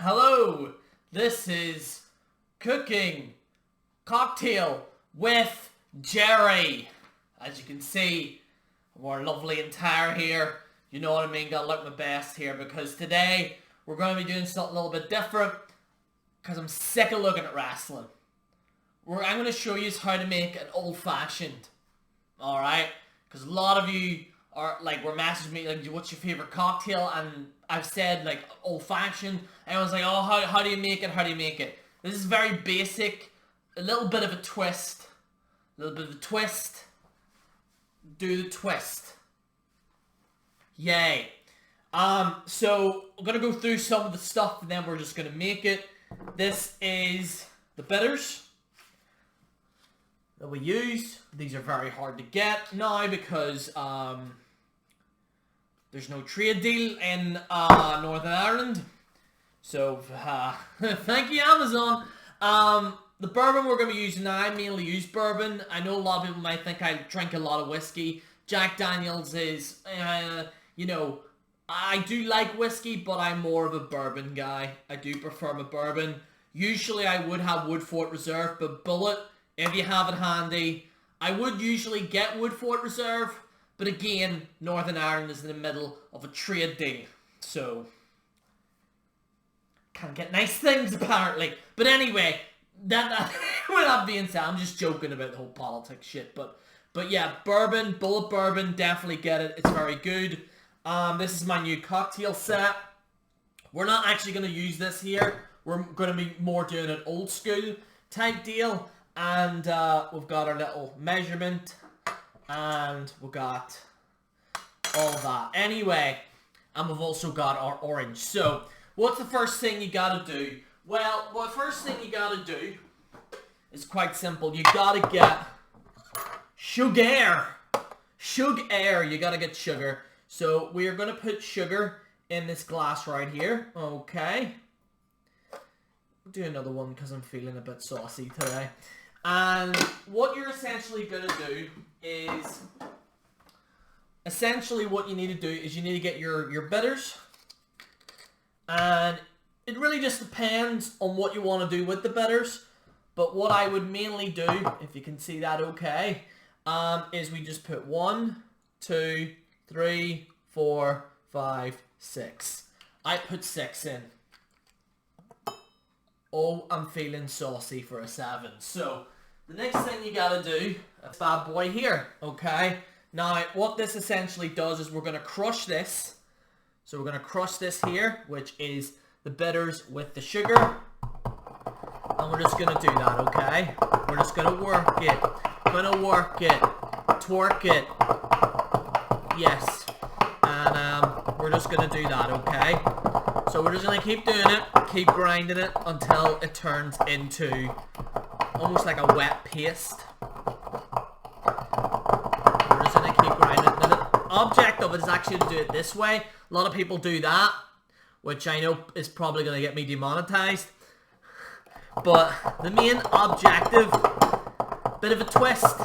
Hello, this is Cooking Cocktail with Jerry. As you can see, we're lovely and tired here. You know what I mean, gotta look my best here because today we're going to be doing something a little bit different because I'm sick of looking at wrestling. I'm going to show you how to make an old-fashioned, alright? Because a lot of you were messaging me like, what's your favorite cocktail? And I've said like old-fashioned. Everyone's like, oh, how do you make it? How do you make it? This is very basic. A little bit of a twist. A little bit of a twist. Do the twist. Yay. So we're gonna go through some of the stuff and then we're just gonna make it. This is the bitters that we use. These are very hard to get now because there's no trade deal in Northern Ireland. So thank you, Amazon. The bourbon we're going to be using now, I mainly use bourbon. I know a lot of people might think I drink a lot of whiskey. Jack Daniels is, you know, I do like whiskey, but I'm more of a bourbon guy. I do prefer my bourbon. Usually I would have Woodford Reserve, but Bullet, if you have it handy. I would usually get Woodford Reserve, but again, Northern Ireland is in the middle of a trade deal. So, can't get nice things apparently. But anyway, with that being said, I'm just joking about the whole politics shit. But yeah, bourbon, Bullet bourbon, definitely get it. It's very good. This is my new cocktail set. We're not actually going to use this here. We're going to be more doing an old school type deal. And we've got our little measurement. And we've got all that. Anyway, and we've also got our orange. So, what's the first thing you gotta do? Well, the first thing you gotta do is quite simple. You gotta get sugar. Sugar. You gotta get sugar. So, we are gonna put sugar in this glass right here. Okay. I'll do another one because I'm feeling a bit saucy today. And what you're essentially going to do is, what you need to do is you need to get your bitters. And it really just depends on what you want to do with the bitters. But what I would mainly do, if you can see that okay, is we just put 1, 2, 3, 4, 5, 6. I put 6 in. Oh, I'm feeling saucy for a 7. So, the next thing you gotta do, a bad boy here, okay? Now, what this essentially does is we're gonna crush this. So we're gonna crush this here, which is the bitters with the sugar. And we're just gonna do that, okay? We're just gonna work it. Twerk it. Yes. And we're just gonna do that, okay? So we're just gonna keep doing it, keep grinding it until it turns into almost like a wet paste. We're just gonna keep grinding it. Now the object of it is actually to do it this way. A lot of people do that, which I know is probably gonna get me demonetized. But the main objective, bit of a twist.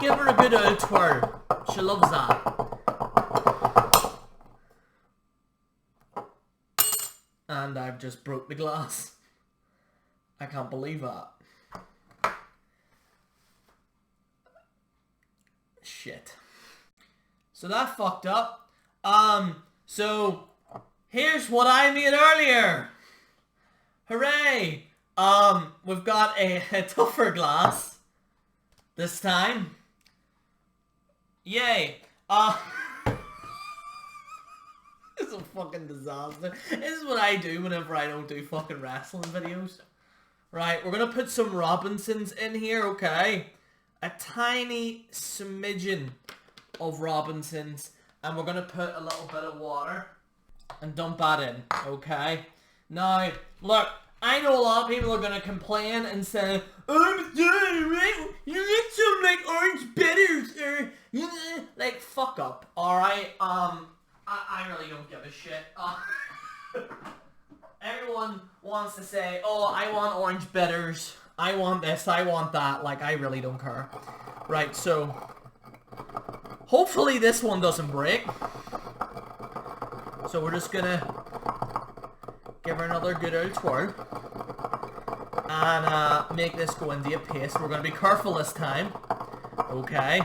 Give her a good old twirl. She loves that. And I've just broke the glass. I can't believe that. Shit. So that fucked up. So here's what I made earlier. Hooray! We've got a tougher glass this time. Yay. It's a fucking disaster. This is what I do whenever I don't do fucking wrestling videos. Right, we're gonna put some Robinsons in here, okay? A tiny smidgen of Robinsons. And we're gonna put a little bit of water and dump that in, okay? Now, look, I know a lot of people are gonna complain and say, I'm sorry, right? You need some, like, orange bitters, or, like, fuck up, alright? I really don't give a shit. Everyone wants to say, oh, I want orange bitters, I want this, I want that. Like, I really don't care. Right, so hopefully this one doesn't break. So we're just gonna Give her another good old twirl. And make this go into a paste. We're going to be careful this time. Okay.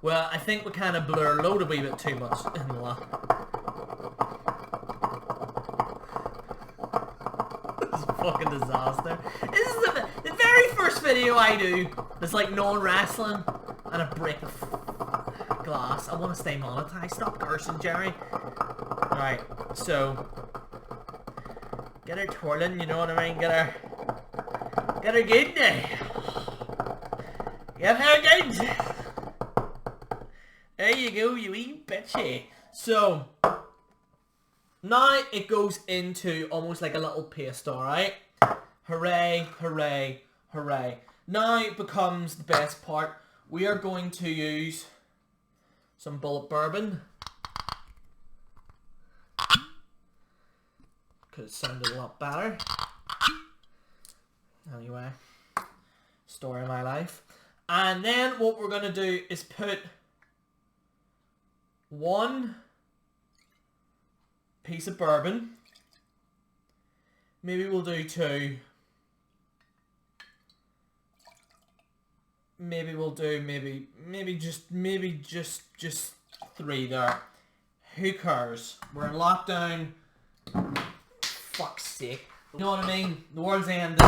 Well, I think we kind of blur load a wee bit too much in the lap. This is a fucking disaster. This is the very first video I do. It's like non-wrestling. And I break the glass. I want to stay monetized. Stop cursing, Jerry. Alright, so get her twirling, you know what I mean? Get her good now. Get her good. There you go, you wee bitchy. So now it goes into almost like a little paste, alright? Hooray, hooray, hooray. Now it becomes the best part. We are going to use some bullet bourbon. Could have sounded a lot better. Anyway, story of my life. And then what we're going to do is put one piece of bourbon. Maybe we'll do two. Maybe we'll do maybe just three there. Who cares? We're in lockdown. Fuck's sake. You know what I mean? The world's ending.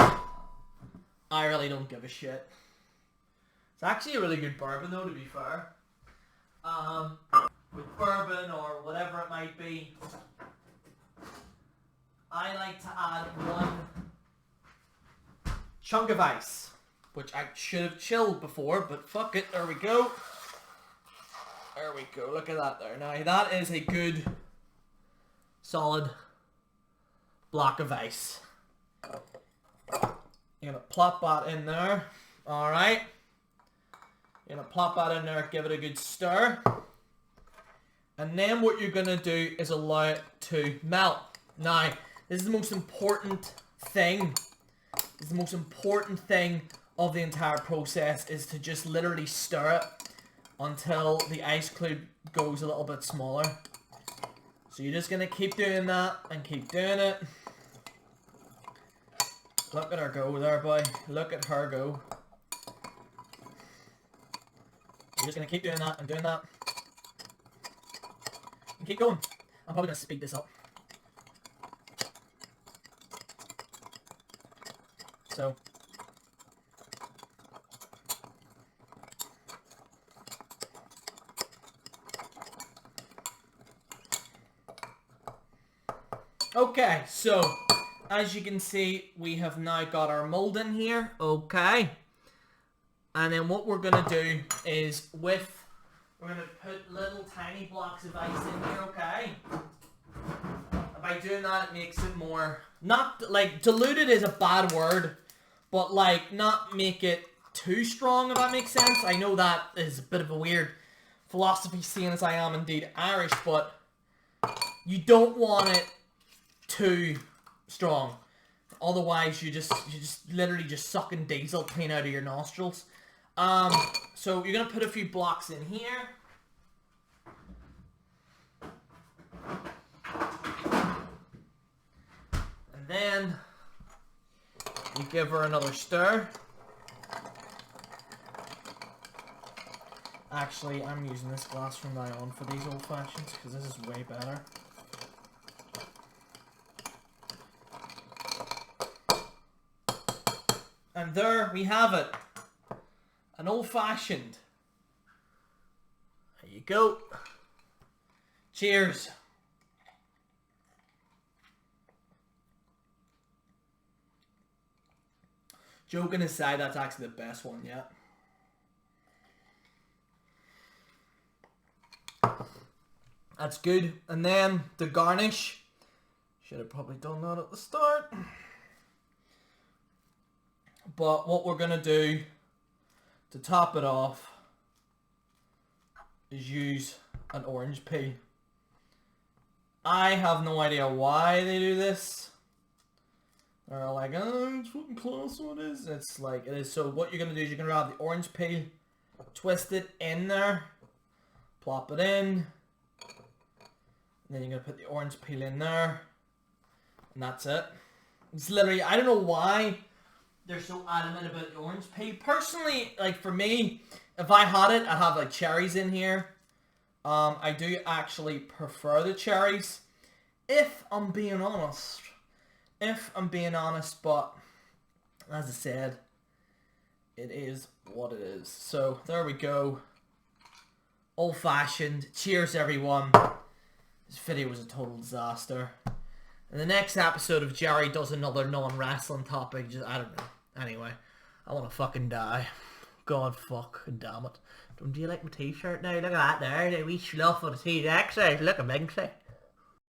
I really don't give a shit. It's actually a really good bourbon though, to be fair. With bourbon or whatever it might be, I like to add one chunk of ice, which I should have chilled before, but fuck it, there we go. There we go, look at that there. Now that is a good, solid block of ice. You're gonna plop that in there, alright. You're gonna plop that in there, give it a good stir. And then what you're gonna do is allow it to melt. Now, this is the most important thing. This is the most important thing of the entire process, is to just literally stir it until the ice cube goes a little bit smaller. So you're just gonna keep doing that and keep doing it. Look at her go there, boy. Look at her go. You're just gonna keep doing that and doing that. And keep going. I'm probably gonna speed this up. So okay, so as you can see, we have now got our mold in here. Okay. And then what we're going to do is we're going to put little tiny blocks of ice in here, okay? And by doing that, it makes it more, not, like, diluted is a bad word, but, like, not make it too strong, if that makes sense. I know that is a bit of a weird philosophy, seeing as I am indeed Irish, but you don't want it too strong. Otherwise, you just literally just sucking diesel clean out of your nostrils. So you're gonna put a few blocks in here. And then you give her another stir. Actually, I'm using this glass from now on for these old fashions because this is way better. And there we have it. An old-fashioned. There you go. Cheers. Joking aside, that's actually the best one yet. That's good. And then the garnish. Should have probably done that at the start. But what we're going to do to top it off is use an orange peel. I have no idea why they do this. They're like, oh, it's fucking close, what is it? It's like, it is. So what you're going to do is you're going to grab the orange peel, twist it in there, plop it in, and then you're going to put the orange peel in there, And that's it. It's literally, I don't know why they're so adamant about the orange peel. Personally, like for me, if I had it, I'd have like cherries in here. I do actually prefer the cherries, if I'm being honest. But as I said, it is what it is. So there we go. Old fashioned. Cheers, everyone. This video was a total disaster. In the next episode, if Jerry does another non-wrestling topic, just, I don't know. Anyway, I want to fucking die. God fucking damn it. Do you like my t-shirt now? Look at that there. The wee slough on the T-Rex. Look at Minxie.